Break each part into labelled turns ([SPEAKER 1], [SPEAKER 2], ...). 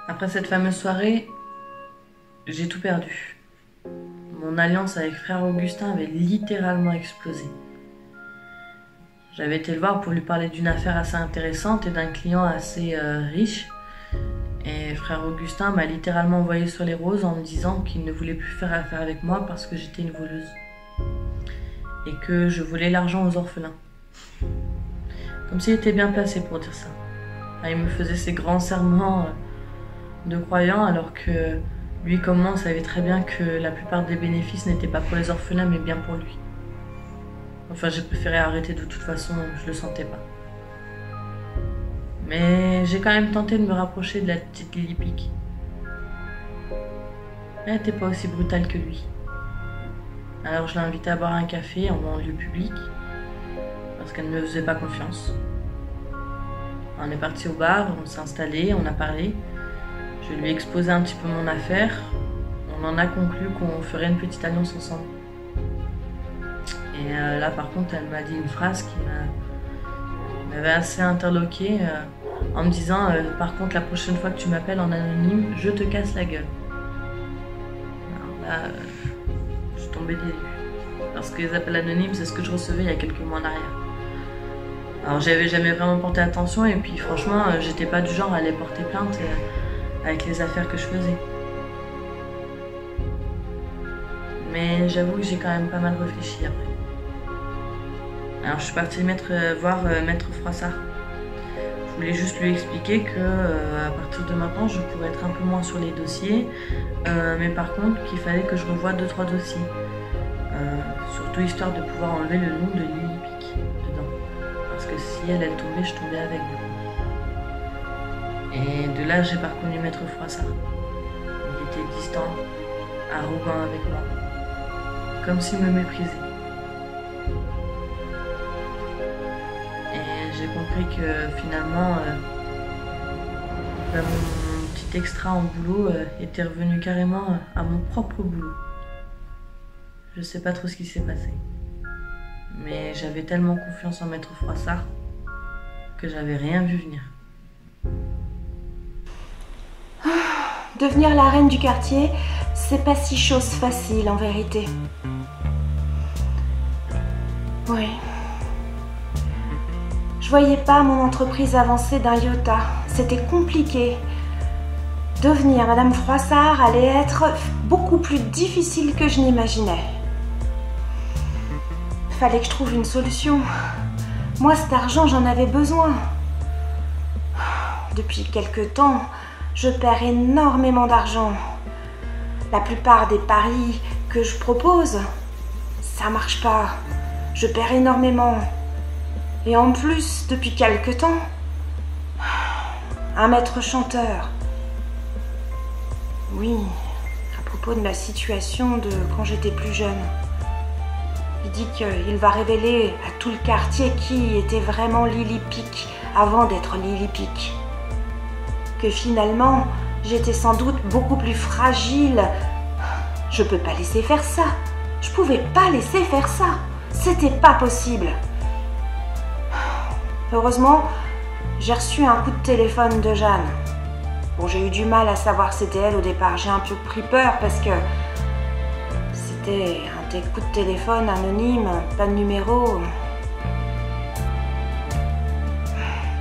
[SPEAKER 1] Après cette fameuse soirée, j'ai tout perdu. Mon alliance avec frère Augustin avait littéralement explosé. J'avais été le voir pour lui parler d'une affaire assez intéressante et d'un client assez riche. Et frère Augustin m'a littéralement envoyé sur les roses en me disant qu'il ne voulait plus faire affaire avec moi parce que j'étais une voleuse. Et que je volais l'argent aux orphelins. Comme s'il était bien placé pour dire ça. Il me faisait ses grands serments de croyant alors que lui comme moi on savait très bien que la plupart des bénéfices n'étaient pas pour les orphelins mais bien pour lui. Enfin j'ai préféré arrêter de toute façon, je le sentais pas. Mais j'ai quand même tenté de me rapprocher de la petite Lily Pic. Elle n'était pas aussi brutale que lui. Alors je l'ai invitée à boire un café en lieu public parce qu'elle ne me faisait pas confiance. On est parti au bar, on s'est installé, on a parlé. Je lui ai exposé un petit peu mon affaire. On en a conclu qu'on ferait une petite alliance ensemble. Et là par contre elle m'a dit une phrase qui m'avait assez interloquée en me disant par contre la prochaine fois que tu m'appelles en anonyme, je te casse la gueule. Alors là, je suis tombée des nues. Parce que les appels anonymes, c'est ce que je recevais il y a quelques mois en arrière. Alors j'avais jamais vraiment porté attention et puis franchement j'étais pas du genre à aller porter plainte avec les affaires que je faisais. Mais j'avoue que j'ai quand même pas mal réfléchi après. Alors je suis partie voir Maître Froissart. Je voulais juste lui expliquer que à partir de maintenant je pourrais être un peu moins sur les dossiers, mais par contre qu'il fallait que je revoie 2-3 dossiers. Surtout histoire de pouvoir enlever le nom de Lily Pic dedans. Parce que si elle tombait, je tombais avec du coup. Et de là, j'ai pas reconnu Maître Froissart. Il était distant, arrogant avec moi. Comme s'il me méprisait. Et j'ai compris que finalement, mon petit extra en boulot était revenu carrément à mon propre boulot. Je sais pas trop ce qui s'est passé. Mais j'avais tellement confiance en Maître Froissart que j'avais rien vu venir.
[SPEAKER 2] Devenir la reine du quartier, c'est pas si chose facile en vérité. Oui. Je voyais pas mon entreprise avancer d'un iota. C'était compliqué. Devenir Madame Froissart allait être beaucoup plus difficile que je n'imaginais. Fallait que je trouve une solution. Moi, cet argent, j'en avais besoin. Depuis quelque temps, je perds énormément d'argent. La plupart des paris que je propose, ça marche pas. Je perds énormément. Et en plus, depuis quelque temps, un maître chanteur. Oui, à propos de ma situation de quand j'étais plus jeune. Il dit qu'il va révéler à tout le quartier qui était vraiment Lily Pic avant d'être Lily Pic. Que finalement, j'étais sans doute beaucoup plus fragile. Je peux pas laisser faire ça. Je pouvais pas laisser faire ça. C'était pas possible. Heureusement, j'ai reçu un coup de téléphone de Jeanne. Bon, j'ai eu du mal à savoir que c'était elle au départ. J'ai un peu pris peur parce que c'était des coups de téléphone anonymes, pas de numéro.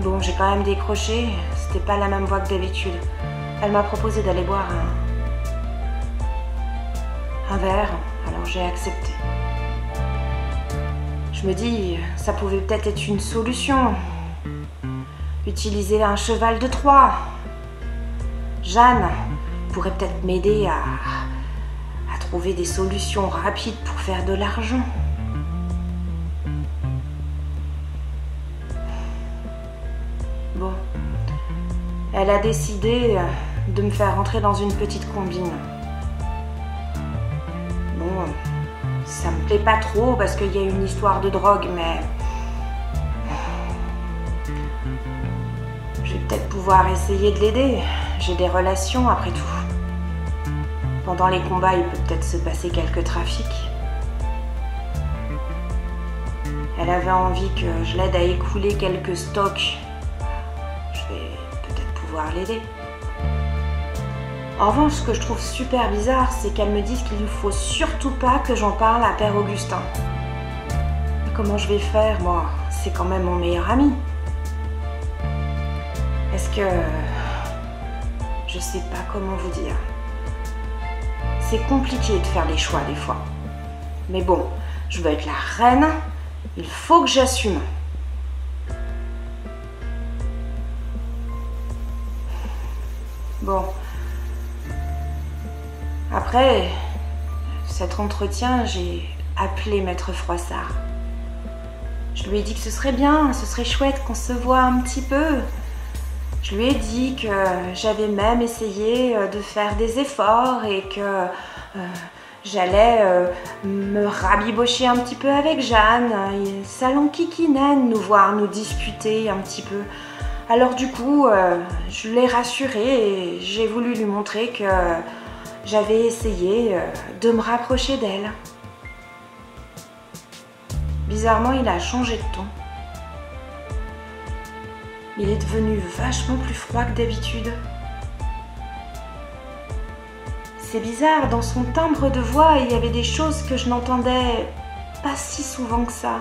[SPEAKER 2] Bon, j'ai quand même décroché, c'était pas la même voix que d'habitude. Elle m'a proposé d'aller boire un verre, alors j'ai accepté. Je me dis, ça pouvait peut-être être une solution. Utiliser un cheval de Troie. Jeanne pourrait peut-être m'aider à trouver des solutions rapides pour faire de l'argent. Bon, elle a décidé de me faire rentrer dans une petite combine. Bon, ça me plaît pas trop parce qu'il y a une histoire de drogue, mais je vais peut-être pouvoir essayer de l'aider. J'ai des relations après tout. Pendant les combats, il peut peut-être se passer quelques trafics. Elle avait envie que je l'aide à écouler quelques stocks. Je vais peut-être pouvoir l'aider. En revanche, ce que je trouve super bizarre, c'est qu'elle me dise qu'il ne faut surtout pas que j'en parle à Père Augustin. Comment je vais faire, moi? C'est quand même mon meilleur ami. Est-ce que... Je sais pas comment vous dire. C'est compliqué de faire des choix des fois. Mais bon, je veux être la reine, il faut que j'assume. Bon. Après cet entretien, j'ai appelé Maître Froissart. Je lui ai dit que ce serait bien, ce serait chouette qu'on se voit un petit peu. Je lui ai dit que j'avais même essayé de faire des efforts et que j'allais me rabibocher un petit peu avec Jeanne. Ça l'enquiquinait de nous voir, nous discuter un petit peu. Alors du coup, je l'ai rassurée et j'ai voulu lui montrer que j'avais essayé de me rapprocher d'elle. Bizarrement, il a changé de ton. Il est devenu vachement plus froid que d'habitude. C'est bizarre, dans son timbre de voix, il y avait des choses que je n'entendais pas si souvent que ça.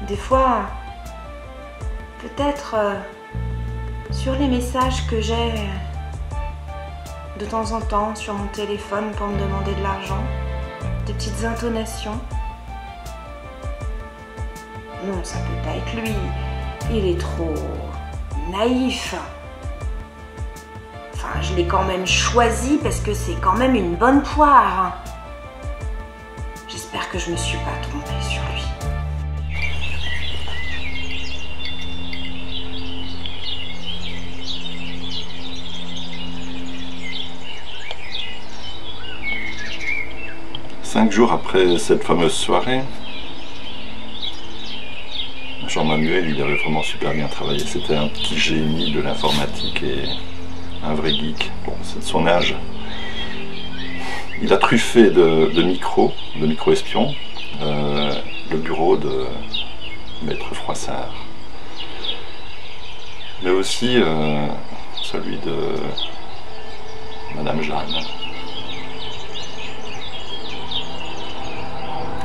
[SPEAKER 2] Des fois, peut-être sur les messages que j'ai de temps en temps sur mon téléphone pour me demander de l'argent, des petites intonations. Non, ça peut pas être lui. Il est trop naïf. Enfin, je l'ai quand même choisi parce que c'est quand même une bonne poire. J'espère que je me suis pas trompée sur lui.
[SPEAKER 3] Cinq jours après cette fameuse soirée, Jean-Manuel, il avait vraiment super bien travaillé. C'était un petit génie de l'informatique et un vrai geek. Bon, c'est de son âge. Il a truffé de micros espions, le bureau de Maître Froissart. Mais aussi celui de Madame Jeanne.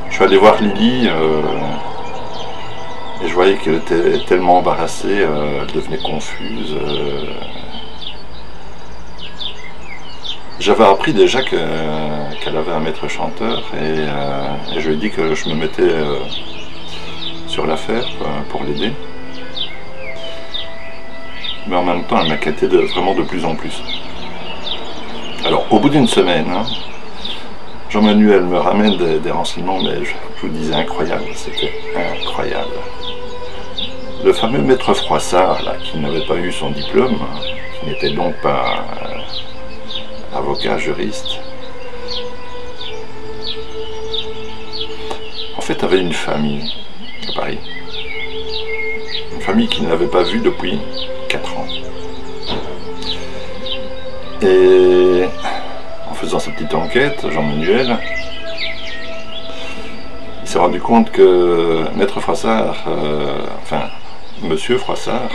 [SPEAKER 3] Je suis allé voir Lily. Et je voyais qu'elle était tellement embarrassée, elle devenait confuse. J'avais appris déjà qu'elle avait un maître chanteur et je lui ai dit que je me mettais sur l'affaire pour l'aider. Mais en même temps, elle m'inquiétait vraiment de plus en plus. Alors, au bout d'une semaine, Jean-Manuel me ramène des renseignements, mais je vous disais incroyable, c'était incroyable. Le fameux maître Froissart, là, qui n'avait pas eu son diplôme, qui n'était donc pas avocat, juriste, en fait avait une famille à Paris. Une famille qu'il n'avait pas vue depuis 4 ans. Et en faisant sa petite enquête, Jean-Manuel, il s'est rendu compte que Maître Froissart, Monsieur Froissart,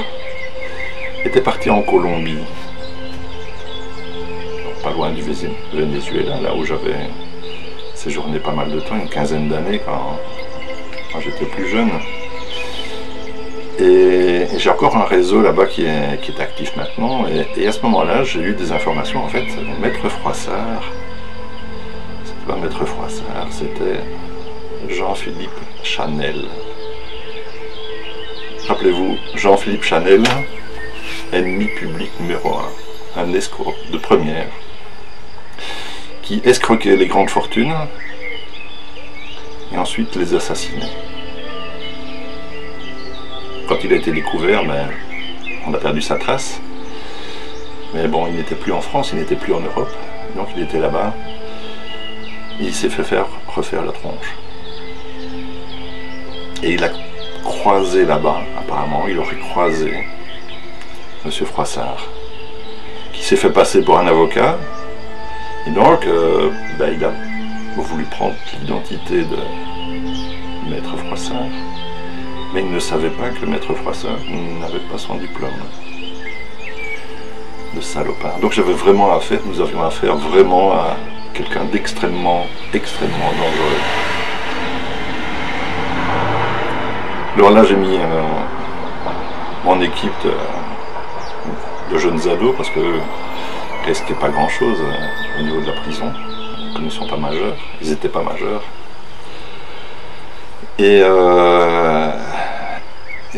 [SPEAKER 3] était parti en Colombie, pas loin du Venezuela, là où j'avais séjourné pas mal de temps, une quinzaine d'années quand j'étais plus jeune. Et j'ai encore un réseau là-bas qui est actif maintenant, et à ce moment-là, j'ai eu des informations. En fait, Maître Froissart, c'était pas Maître Froissart, c'était Jean-Philippe Chanel. Rappelez-vous, Jean-Philippe Chanel, ennemi public numéro 1, un escroc de première, qui escroquait les grandes fortunes et ensuite les assassinait. Quand il a été découvert, on a perdu sa trace. Mais bon, il n'était plus en France, il n'était plus en Europe, donc il était là-bas. Il s'est fait refaire la tronche. Et il a croisé là-bas, apparemment, il aurait croisé Monsieur Froissart, qui s'est fait passer pour un avocat, et donc il a voulu prendre l'identité de Maître Froissart, mais il ne savait pas que Maître Froissart n'avait pas son diplôme. de salopard. Donc j'avais vraiment affaire, nous avions affaire vraiment à quelqu'un d'extrêmement, extrêmement dangereux. Alors là, j'ai mis mon équipe de jeunes ados, parce que risquaient pas grand-chose au niveau de la prison, comme ils ne sont pas majeurs, ils n'étaient pas majeurs. Et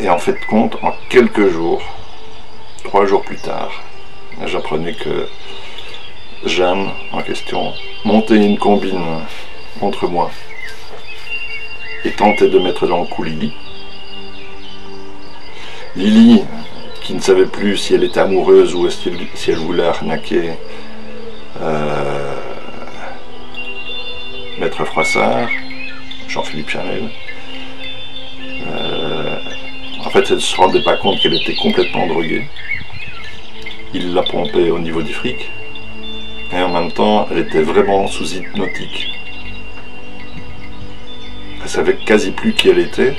[SPEAKER 3] en fait compte, en quelques jours, 3 jours plus tard, j'apprenais que Jeanne, en question, montait une combine contre moi et tentait de mettre dans le coup Lily. Lily, qui ne savait plus si elle était amoureuse ou si elle voulait arnaquer Maître Froissart, Jean-Philippe Chanel. En fait, elle ne se rendait pas compte qu'elle était complètement droguée. Il la pompait au niveau du fric. Et en même temps, elle était vraiment sous hypnotique. Elle savait quasi plus qui elle était.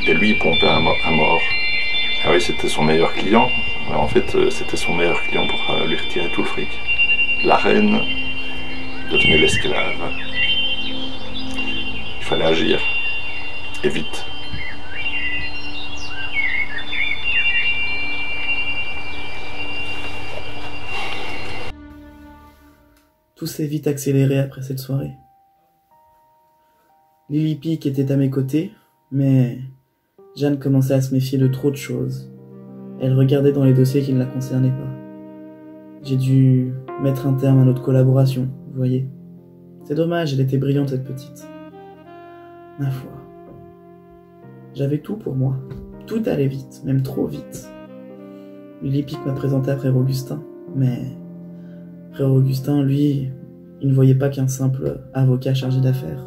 [SPEAKER 3] Et lui, il pompait à mort. Ah oui, c'était son meilleur client. Alors, en fait, c'était son meilleur client pour lui retirer tout le fric. La reine devenait l'esclave. Il fallait agir. Et vite.
[SPEAKER 4] Tout s'est vite accéléré après cette soirée. Lily Pic était à mes côtés, mais Jeanne commençait à se méfier de trop de choses. Elle regardait dans les dossiers qui ne la concernaient pas. J'ai dû mettre un terme à notre collaboration, vous voyez. C'est dommage, elle était brillante cette petite. Ma foi. J'avais tout pour moi. Tout allait vite, même trop vite. Lily Pic m'a présenté à Frère Augustin, mais Frère Augustin, lui, il ne voyait pas qu'un simple avocat chargé d'affaires.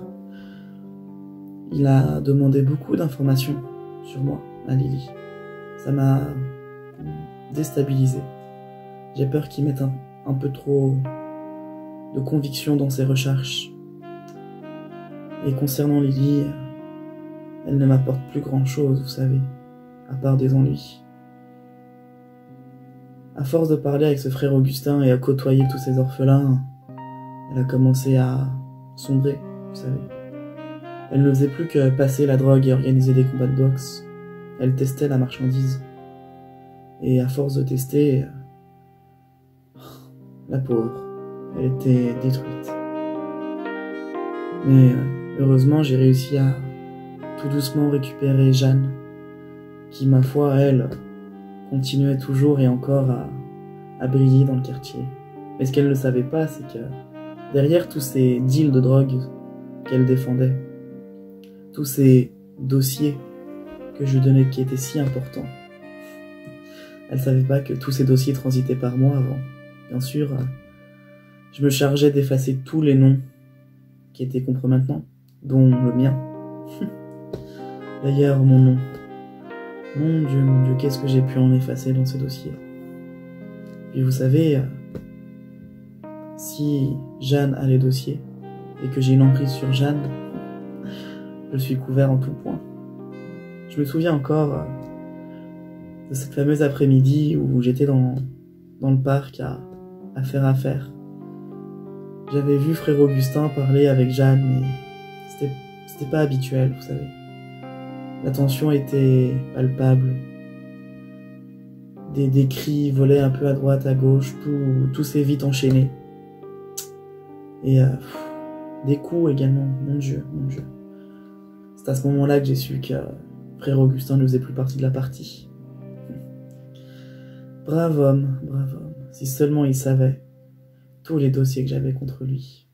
[SPEAKER 4] Il a demandé beaucoup d'informations sur moi, à Lily. Ça m'a déstabilisé. J'ai peur qu'il mette un peu trop de conviction dans ses recherches. Et concernant Lily, elle ne m'apporte plus grand-chose, vous savez, à part des ennuis. À force de parler avec ce Frère Augustin et à côtoyer tous ces orphelins, elle a commencé à sombrer, vous savez. Elle ne faisait plus que passer la drogue et organiser des combats de boxe. Elle testait la marchandise. Et à force de tester, la pauvre, elle était détruite. Mais heureusement, j'ai réussi à tout doucement récupérer Jeanne, qui, ma foi, elle, continuait toujours et encore à briller dans le quartier. Mais ce qu'elle ne savait pas, c'est que derrière tous ces deals de drogue qu'elle défendait, tous ces dossiers que je lui donnais qui étaient si importants, elle savait pas que tous ces dossiers transitaient par moi avant. Bien sûr, je me chargeais d'effacer tous les noms qui étaient contre maintenant, dont le mien. D'ailleurs, mon nom. Mon Dieu, qu'est-ce que j'ai pu en effacer dans ce dossier. Puis vous savez, si Jeanne a les dossiers, et que j'ai une emprise sur Jeanne, je suis couvert en tout point. Je me souviens encore de cette fameuse après-midi où j'étais dans le parc à faire affaire. J'avais vu Frère Augustin parler avec Jeanne, mais c'était pas habituel, vous savez. La tension était palpable. Des cris volaient un peu à droite, à gauche, tout s'est vite enchaîné. Et des coups également, mon Dieu. C'est à ce moment-là que j'ai su que Frère Augustin ne faisait plus partie de la partie. Brave homme. Si seulement il savait tous les dossiers que j'avais contre lui.